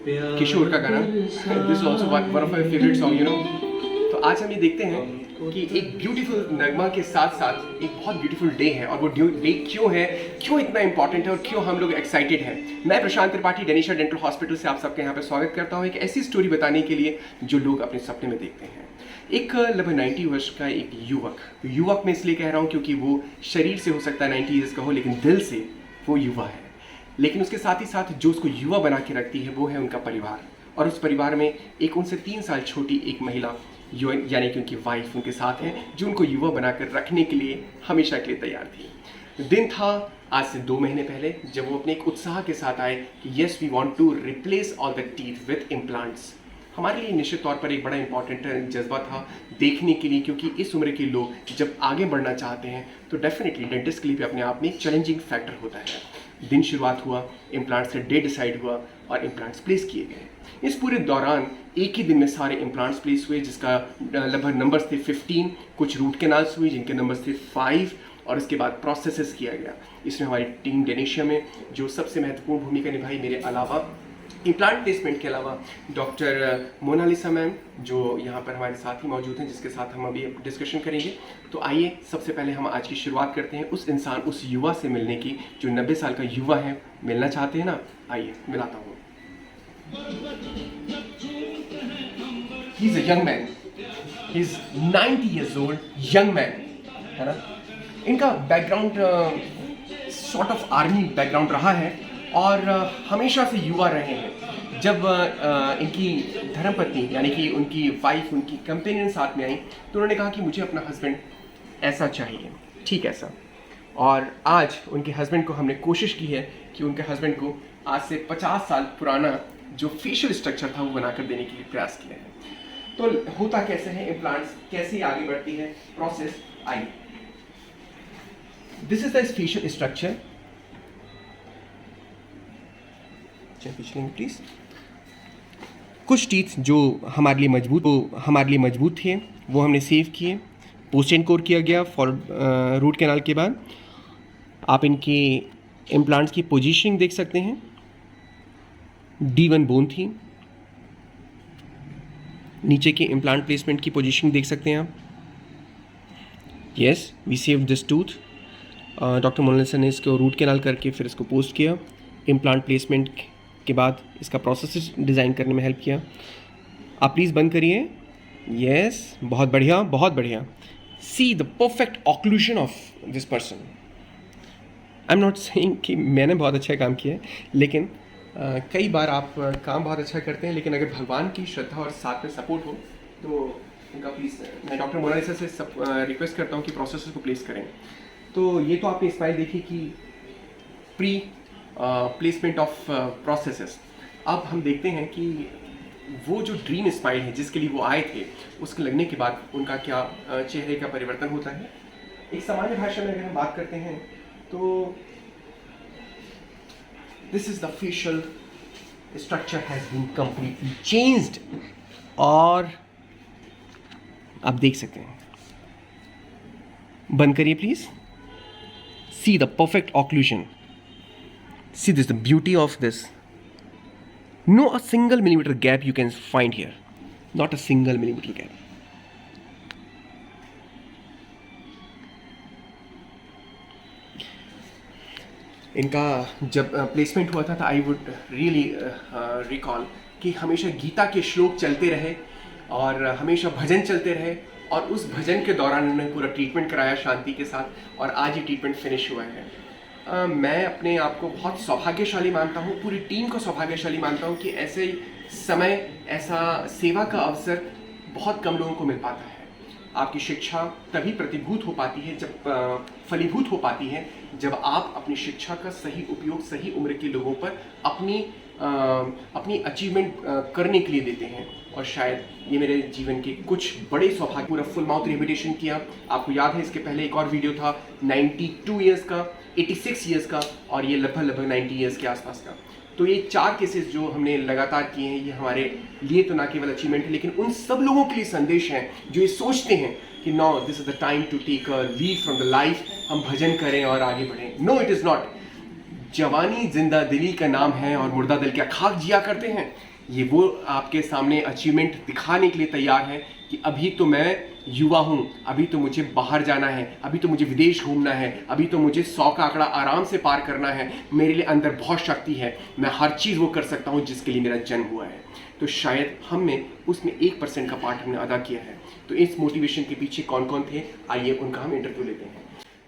किशोर का गाना, this also one of my favourite song you know. तो आज हम ये देखते हैं कि एक ब्यूटीफुल नगमा के साथ साथ एक बहुत ब्यूटीफुल डे है, और वो डे क्यों है, क्यों इतना इंपॉर्टेंट है और क्यों हम लोग एक्साइटेड हैं। मैं प्रशांत त्रिपाठी डेनिशा डेंटल हॉस्पिटल से आप सबके यहाँ पे स्वागत करता हूँ एक ऐसी स्टोरी बताने के लिए जो लोग अपने सपने में देखते हैं। एक लगभग 90 वर्ष का एक युवक मैं इसलिए कह रहा हूँ क्योंकि वो शरीर से हो सकता है 90 ईयर्स का हो, लेकिन दिल से वो युवा है। लेकिन उसके साथ ही साथ जो उसको युवा बना के रखती है वो है उनका परिवार, और उस परिवार में एक उनसे 3 साल छोटी एक महिला यानी कि उनकी वाइफ उनके साथ है, जो उनको युवा बनाकर रखने के लिए हमेशा के लिए तैयार थी। दिन था आज से 2 महीने पहले जब वो अपने एक उत्साह के साथ आए कि yes we want to replace all the teeth with implants. हमारे लिए निश्चित तौर पर एक बड़ा इंपॉर्टेंट जज्बा था देखने के लिए, क्योंकि इस उम्र के लोग जब आगे बढ़ना चाहते हैं तो डेफिनेटली डेंटिस्ट के लिए भी अपने आप में एक चैलेंजिंग फैक्टर होता है। दिन शुरुआत हुआ, इम्प्लांट्स का डे डिसाइड हुआ और इम्प्लांट्स प्लेस किए गए। इस पूरे दौरान एक ही दिन में सारे इम्प्लांट्स प्लेस हुए, जिसका लगभग नंबर्स थे 15। कुछ रूट कैनाल्स हुई जिनके नंबर्स थे 5, और इसके बाद प्रोसेसेस किया गया। इसमें हमारी टीम डेनिशिया में जो सबसे महत्वपूर्ण भूमिका निभाई, मेरे अलावा इम्प्लांट प्लेसमेंट के अलावा डॉक्टर मोनालिसा मैम जो यहाँ पर हमारे साथ ही मौजूद हैं, जिसके साथ हम अभी डिस्कशन करेंगे। तो आइए सबसे पहले हम आज की शुरुआत करते हैं उस इंसान, उस युवा से मिलने की जो 90 साल का युवा है। मिलना चाहते हैं ना? आइए मिलाता हूँ। He is a young man, he is 90 years old, young man, है ना। इनका background sort of army background रहा है और हमेशा से युवा रहे हैं। जब इनकी धर्मपत्नी यानी कि उनकी वाइफ, उनकी कंपेनियन साथ में आई तो उन्होंने कहा कि मुझे अपना हस्बैंड ऐसा चाहिए, ठीक ऐसा। और आज उनके हस्बैंड को हमने कोशिश की है कि उनके हस्बैंड को आज से 50 साल पुराना जो फेशियल स्ट्रक्चर था वो बनाकर देने के लिए प्रयास किया है। तो होता कैसे है, इम्प्लांट्स कैसे आगे बढ़ती है प्रोसेस, आइए। This is the facial structure. Please. कुछ टीथ जो हमारे लिए मजबूत थे वो हमने सेव किए, पोस्ट एंड कोर किया गया फॉर रूट कैनाल के बाद। आप इनके इम्प्लांट्स की पोजीशनिंग देख सकते हैं। D1 बोन थी, नीचे के इम्प्लांट प्लेसमेंट की पोजीशनिंग देख सकते हैं आप। Yes, we save this tooth. Doctor Monalisa ने इसको रूट कैनाल करके फिर इसको पोस्ट किया। इम्प्लांट प्लेसमेंट के बाद इसका प्रोसेस डिज़ाइन करने में हेल्प किया। आप प्लीज़ बंद करिए। यस, बहुत बढ़िया, बहुत बढ़िया। सी the perfect occlusion of this person. I am not saying कि मैंने बहुत अच्छा काम किया है, लेकिन कई बार आप काम बहुत अच्छा करते हैं, लेकिन अगर भगवान की श्रद्धा और साथ में सपोर्ट हो तो उनका प्लीज़ मैं डॉक्टर मोनालिसा से रिक्वेस्ट करता हूँ कि प्रोसेस को प्लेस करें। तो ये तो आपने स्माइल देखी कि प्री प्लेसमेंट ऑफ प्रोसेसेस। अब हम देखते हैं कि वो जो ड्रीम स्माइल है जिसके लिए वो आए थे, उसके लगने के बाद उनका क्या चेहरे का परिवर्तन होता है। एक सामान्य भाषा में अगर हम बात करते हैं तो this is the facial structure has been completely changed. और आप देख सकते हैं, बंद करिए please. See the perfect occlusion. See this, the beauty of this. No a single millimeter gap you can find here. Not a single millimeter gap. इनका जब placement हुआ था तो आई वुड रियली रिकॉल कि हमेशा गीता के श्लोक चलते रहे और हमेशा भजन चलते रहे, और उस भजन के दौरान उन्होंने पूरा ट्रीटमेंट कराया शांति के साथ, और आज ये ट्रीटमेंट फिनिश हुआ है। मैं अपने आप को बहुत सौभाग्यशाली मानता हूँ, पूरी टीम को सौभाग्यशाली मानता हूँ कि ऐसे समय, ऐसा सेवा का अवसर बहुत कम लोगों को मिल पाता है। आपकी शिक्षा तभी प्रतिभूत हो पाती है, जब फलीभूत हो पाती है, जब आप अपनी शिक्षा का सही उपयोग सही उम्र के लोगों पर अपनी अचीवमेंट करने के लिए देते हैं। और शायद ये मेरे जीवन के कुछ बड़े सौभाग्य। पूरा फुल माउथ रिहेबिलिटेशन किया। आपको याद है इसके पहले एक और वीडियो था 92 ईयर्स का, 86 ईयर्स का, और ये लगभग 90 ईयर्स के आसपास का। तो ये 4 केसेस जो हमने लगातार किए हैं, ये हमारे लिए तो ना केवल अचीवमेंट है, लेकिन उन सब लोगों के लिए संदेश है जो ये सोचते हैं कि no this is the time to take a leave from the life, हम भजन करें और आगे बढ़ें। No, it is not. जवानी जिंदा दिली का नाम है और मुर्दा दिल क्या खाक जिया करते हैं। ये वो आपके सामने अचीवमेंट दिखाने के लिए तैयार है कि अभी तो मैं युवा हूँ, अभी तो मुझे बाहर जाना है, अभी तो मुझे विदेश घूमना है, अभी तो मुझे 100 का आंकड़ा आराम से पार करना है, मेरे लिए अंदर बहुत शक्ति है, मैं हर चीज़ वो कर सकता हूँ जिसके लिए मेरा जन्म हुआ है। तो शायद हमने उसमें 1% का पार्ट हमने अदा किया है। तो इस मोटिवेशन के पीछे कौन कौन थे, आइए उनका हम इंटरव्यू लेते हैं।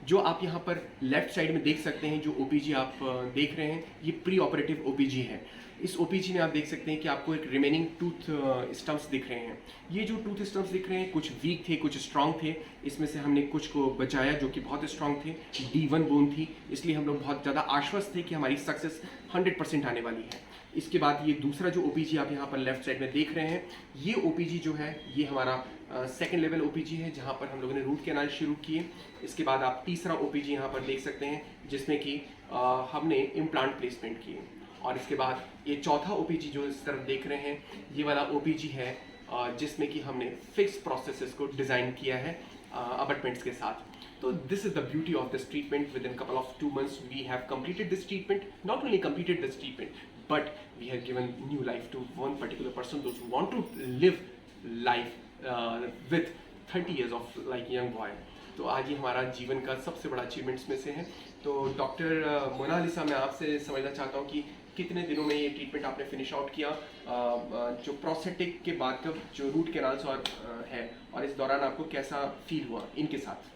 जो आप यहाँ पर लेफ्ट साइड में देख सकते हैं, जो ओपीजी आप देख रहे हैं, ये प्री ऑपरेटिव ओपीजी है। इस ओपीजी में आप देख सकते हैं कि आपको एक रिमेनिंग टूथ स्टम्प्स दिख रहे हैं। ये जो टूथ स्टम्प्स दिख रहे हैं, कुछ वीक थे, कुछ स्ट्रांग थे। इसमें से हमने कुछ को बचाया जो कि बहुत स्ट्रांग थे। D1 बोन थी, इसलिए हम लोग बहुत ज़्यादा आश्वस्त थे कि हमारी सक्सेस 100% आने वाली है। इसके बाद ये दूसरा जो ओपीजी आप यहाँ पर लेफ्ट साइड में देख रहे हैं, ये ओपीजी जो है ये हमारा सेकेंड लेवल ओपीजी है, जहाँ पर हम लोगों ने रूट कैनाल शुरू किए। इसके बाद आप तीसरा ओपीजी यहाँ पर देख सकते हैं, जिसमें कि हमने इम्प्लांट प्लेसमेंट किए। और इसके बाद ये चौथा ओपीजी जो इस तरफ देख रहे हैं, ये वाला ओपीजी है जिसमें कि हमने फिक्स प्रोसेसेस को डिज़ाइन किया है अबटमेंट्स के साथ। तो this is the beauty of this treatment. Within couple of 2 months we have completed this treatment. Not only completed this treatment, but we have given new life to one particular person, those who want to live life with 30 years of like young boy. तो आज ये हमारा जीवन का सबसे बड़ा achievements में से है। तो डॉक्टर मोनालिसा, मैं आपसे समझना चाहता हूँ कि कितने दिनों में ये ट्रीटमेंट आपने फिनिश आउट किया, जो प्रोस्थेटिक के बाद का जो रूट कैनाल्स और है, और इस दौरान आपको कैसा फील हुआ इनके साथ?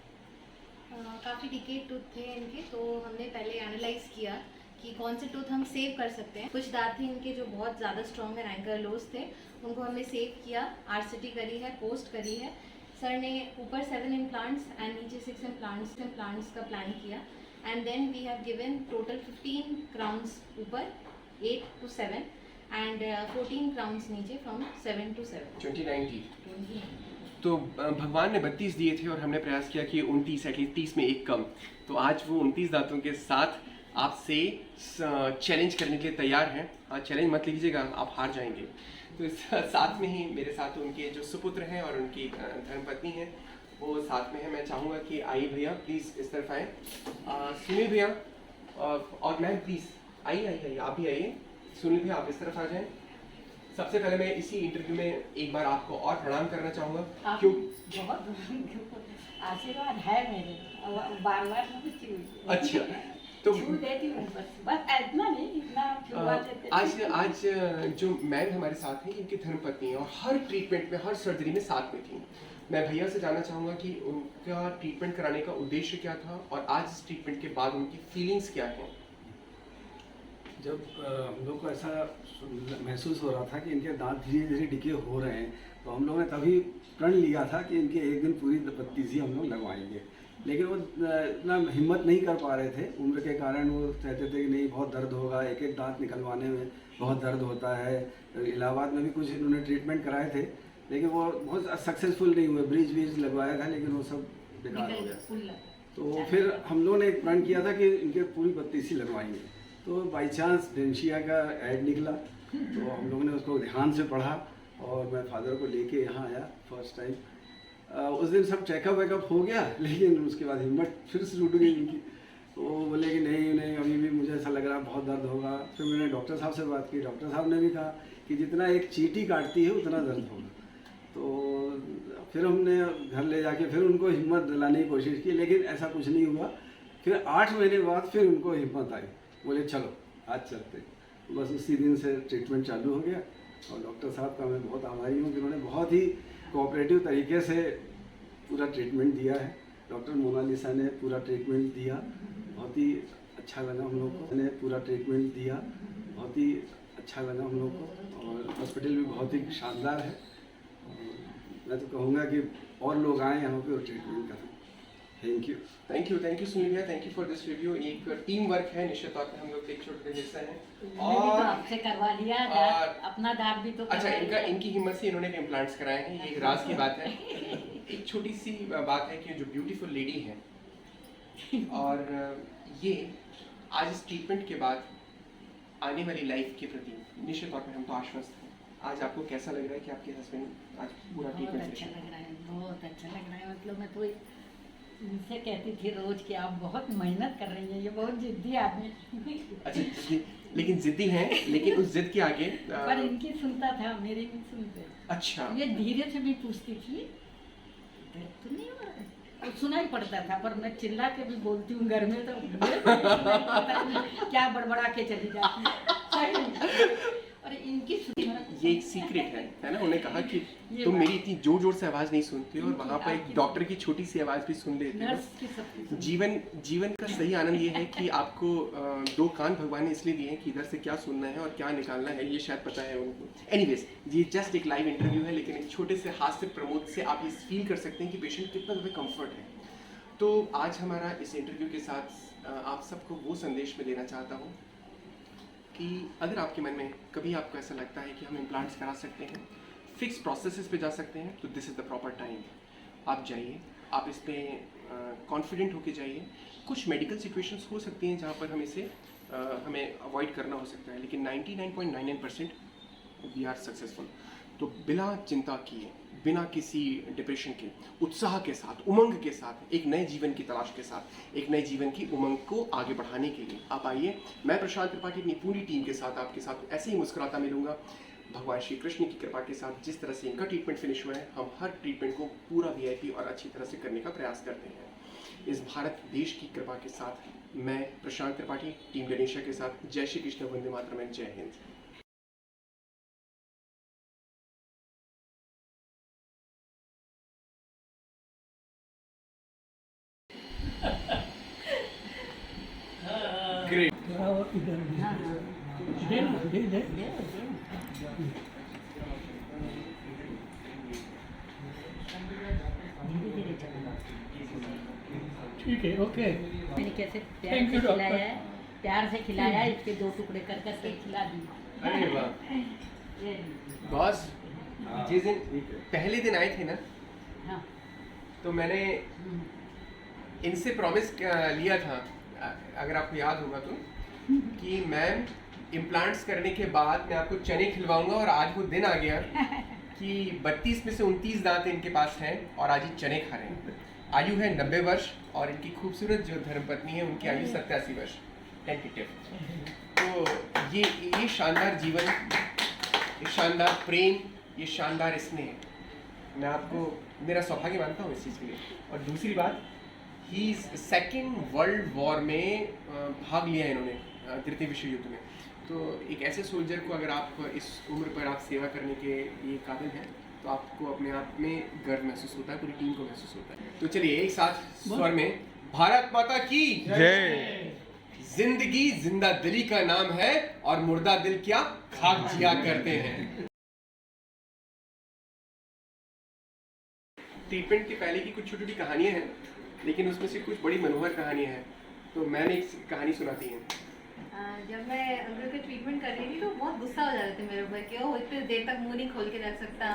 काफ़ी डिकेड टूथ थे इनके, तो हमने पहले एनालाइज किया कि कौन से टूथ हम सेव कर सकते हैं। कुछ दांत थे इनके जो बहुत ज़्यादा स्ट्रॉन्ग एंड एंकर लोज थे, उनको हमने सेव किया, आरसीटी करी है, पोस्ट करी है। सर ने ऊपर 7 इम्प्लांट्स एंड नीचे 6 इम्प्लांट्स का प्लान किया। And then we have given total 15 crowns ऊपर 8 to 7 एंड 14 क्राउन्स नीचे फ्रॉम 7 to 7। 29 तो भगवान ने 32 दिए थे और हमने प्रयास किया कि 29 एटलीस्ट 30 में एक कम। तो आज वो 29 दांतों के साथ आपसे चैलेंज करने के लिए तैयार हैं। हाँ, चैलेंज मत लीजिएगा, आप हार जाएंगे। तो इस साथ में ही मेरे साथ उनके जो सुपुत्र हैं और उनकी धर्मपत्नी हैं, वो साथ में है। मैं चाहूँगा कि आइए भैया प्लीज़ इस तरफ आए। सुनील भैया और मैम प्लीज़ आइए, आप भी आइए। सुनील भैया आप इस तरफ आ जाएं। सबसे पहले मैं इसी इंटरव्यू में एक बार आपको और प्रणाम करना चाहूँगा। क्यों? बहुत आशीर्वाद है मेरे, बार-बार अच्छा, तो देती हूँ बस इतना नहीं, इतना आज जो मैम हमारे साथ हैं, इनकी धर्मपत्नी है और हर ट्रीटमेंट में, हर सर्जरी में साथ में थी। मैं भैया से जानना चाहूँगा कि उनका ट्रीटमेंट कराने का उद्देश्य क्या था और आज इस ट्रीटमेंट के बाद उनकी फीलिंग्स क्या हैं? जब हम लोग को ऐसा महसूस हो रहा था कि इनके दांत धीरे धीरे डिके हो रहे हैं, तो हम लोगों ने तभी प्रण लिया था कि इनके एक दिन पूरी बत्तीसी हम लोग लगवाएंगे। लेकिन वो इतना हिम्मत नहीं कर पा रहे थे, उम्र के कारण। वो कहते थे कि नहीं, बहुत दर्द होगा, एक एक दांत निकलवाने में बहुत दर्द होता है। इलाहाबाद में भी कुछ इन्होंने ट्रीटमेंट कराए थे, लेकिन वो बहुत सक्सेसफुल नहीं हुए। ब्रीज लगवाया था, लेकिन वो सब बेकार हो गया। तो फिर हम लोगों ने एक प्रण किया था कि इनके पूरी बत्तीसी लगवाएंगे। तो बाई चांस डेंशिया का ऐड निकला, तो हम लोगों ने उसको ध्यान से पढ़ा और मैं फादर को लेके यहाँ आया फर्स्ट टाइम। उस दिन सब चेकअप वेकअप हो गया, लेकिन उसके बाद हिम्मत फिर से टूट गई इनकी। तो बोले कि नहीं अभी भी मुझे ऐसा लग रहा है बहुत दर्द होगा। फिर मैंने डॉक्टर साहब से बात की, डॉक्टर साहब ने भी कहा कि जितना एक चींटी काटती है उतना दर्द होगा। तो फिर हमने घर ले जाके फिर उनको हिम्मत दिलाने की कोशिश की, लेकिन ऐसा कुछ नहीं हुआ। फिर 8 महीने बाद फिर उनको हिम्मत आई, बोले चलो आज चलते। बस उसी दिन से ट्रीटमेंट चालू हो गया। और डॉक्टर साहब का मैं बहुत आभारी हूँ कि उन्होंने बहुत ही कोऑपरेटिव तरीके से पूरा ट्रीटमेंट दिया है। डॉक्टर मोनालिसा ने पूरा ट्रीटमेंट दिया, बहुत ही अच्छा लगा हम लोग को। ने पूरा ट्रीटमेंट दिया, बहुत ही अच्छा लगा हम लोग को। और हॉस्पिटल भी बहुत ही शानदार है। और मैं तो कहूँगा कि और लोग आए यहाँ पे और ट्रीटमेंट करें। थैंक यू सुनील भैया, thank you for this review. एक टीम वर्क है, निश्चित तौर पे हम लोग एक छोटे हिस्सा हैं। और आपसे करवा लिया अपना दांत भी तो अच्छा, इनकी हिम्मत से इन्होंने इम्प्लांट्स कराए हैं, ये एक राज की बात है। एक छोटी सी बात है कि जो ब्यूटीफुल लेडी है और ये आज इस ट्रीटमेंट के बाद आने वाली लाइफ के प्रति निश्चित तौर पे हम तो आश्वस्त हैं। आज आपको कैसा लग रहा है कि आपके हस्बैंड आज पूरा ट्रीटमेंट? बहुत अच्छा लग रहा है, बहुत अच्छा लग रहा है। मतलब मैं तो इनसे कहती थी रोज कि आप बहुत मेहनत कर रही हैं, ये बहुत जिद्दी आदमी। अच्छा, लेकिन जिद्दी हैं, लेकिन उस जिद के आगे पर इनकी सुनता था, मेरी भी सुनते। अच्छा ये धीरे से भी पूछती थी, दर्द तो नहीं हो रहा है? तो सुना ही पड़ता था, पर मैं चिल्ला के भी बोलती हूँ घर में, तो मुझे सुनाई पड़ता है, क्या बड़बड़ा के चली जाती है। और इनकी ये एक सीक्रेट है ना? उन्हें कहा कि तुम मेरी इतनी जोर जोर से आवाज नहीं सुनती हो, और वहाँ पर एक डॉक्टर की छोटी सी आवाज भी सुन लेते हो। जीवन का सही आनंद ये है कि आपको दो कान भगवान ने इसलिए दिए हैं कि इधर से क्या सुनना है और क्या निकालना है, ये शायद पता है उनको। एनीवेज, ये जस्ट एक लाइव इंटरव्यू है, लेकिन एक छोटे से हास्य प्रमोद से आप ये फील कर सकते हैं कि पेशेंट कितना ज़्यादा कम्फर्ट है। तो आज हमारा इस इंटरव्यू के साथ आप सबको वो संदेश में देना चाहता हूँ कि अगर आपके मन में कभी आपको ऐसा लगता है कि हम इम्प्लांट्स करा सकते हैं, फिक्स प्रोसेसेस पे जा सकते हैं, तो this is the proper time. आप जाइए, आप इस पर कॉन्फिडेंट होके जाइए। कुछ मेडिकल सिचुएशंस हो सकती हैं जहाँ पर हमें अवॉइड करना हो सकता है, लेकिन 99.99% वी आर सक्सेसफुल। तो बिना चिंता किए, बिना किसी डिप्रेशन के, उत्साह के साथ, उमंग के साथ, एक नए जीवन की तलाश के साथ, एक नए जीवन की उमंग को आगे बढ़ाने के लिए आप आइए। मैं प्रशांत त्रिपाठी अपनी पूरी टीम के साथ आपके साथ ऐसे ही मुस्कुराता मिलूंगा। भगवान श्री कृष्ण की कृपा के साथ जिस तरह से इनका ट्रीटमेंट फिनिश हुआ है, हम हर ट्रीटमेंट को पूरा VIP और अच्छी तरह से करने का प्रयास करते हैं। इस भारत देश की कृपा के साथ मैं प्रशांत त्रिपाठी, टीम गणेशा के साथ, जय श्री कृष्ण, वंदे मातरम, जय हिंद। Great. ठीक है, ओके। मैंने कैसे प्यार से खिलाया है, प्यार से खिलाया है, इसके 2 टुकड़े कर करके खिला दिए। अरे वाह बॉस, जिस दिन पहले दिन आए थे ना, हाँ। तो मैंने इनसे प्रॉमिस लिया था, अगर आपको याद होगा तो, कि मैम इम्प्लांट्स करने के बाद मैं आपको चने खिलवाऊंगा, और आज वो दिन आ गया कि 32 में से 29 दांत इनके पास हैं और आज ये चने खा रहे हैं। आयु है 90 वर्ष और इनकी खूबसूरत जो धर्मपत्नी है उनकी आयु 87 वर्ष। टेंटेटिव। तो ये शानदार जीवन, ये शानदार प्रेम, ये शानदार स्नेह, मैं आपको मेरा सौभाग्य मानता हूँ इस चीज़ के लिए। और दूसरी बात, ही सेकेंड वर्ल्ड वॉर में भाग लिया इन्होंने, तृतीय विश्व युद्ध में। तो एक ऐसे सोल्जर को अगर आप इस उम्र पर आप सेवा करने के लिए काबिल हैं, तो आपको अपने आप में गर्व महसूस होता है, पूरी टीम को महसूस होता है। तो चलिए एक साथ स्वर में, भारत माता की जय। जिंदगी जिंदा दिली का नाम है, और मुर्दा दिल क्या खाक जिया करते हैं। ट्रीटमेंट के पहले की कुछ छोटी छोटी कहानियां हैं, लेकिन उसमें से कुछ बड़ी मनोहर कहानियां हैं। तो मैंने एक कहानी सुनाती है। जब मैं अंकल का ट्रीटमेंट कर रही थी तो बहुत गुस्सा हो जाते थे मेरे ऊपर कि वो इतनी देर तक मुंह नहीं खोल के रख सकता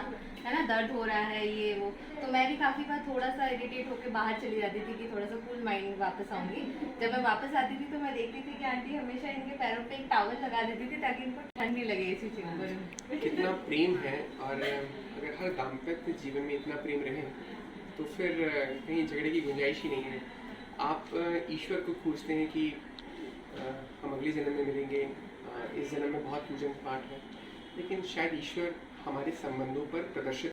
है ना, दर्द हो रहा है ये वो। तो मैं भी काफ़ी बार थोड़ा सा इरिटेट होकर बाहर चली जाती थी कि थोड़ा सा कूल माइंड में वापस आऊँगी। जब मैं वापस आती थी तो मैं देखती थी कि आंटी हमेशा इनके पैरों पे एक टॉवल लगा देती थी ताकि इनको ठंड नहीं लगे इसी चीज़ पर। कितना प्रेम है, और अगर हर दाम्पत्य जीवन में इतना प्रेम रहे तो फिर कहीं झगड़े की गुंजाइश ही नहीं है। आप ईश्वर को खोजते हैं कि हम अगले जन्म में मिलेंगे, इस जन्म में बहुत पूजन पाठ है, लेकिन शायद ईश्वर हमारे संबंधों पर प्रदर्शित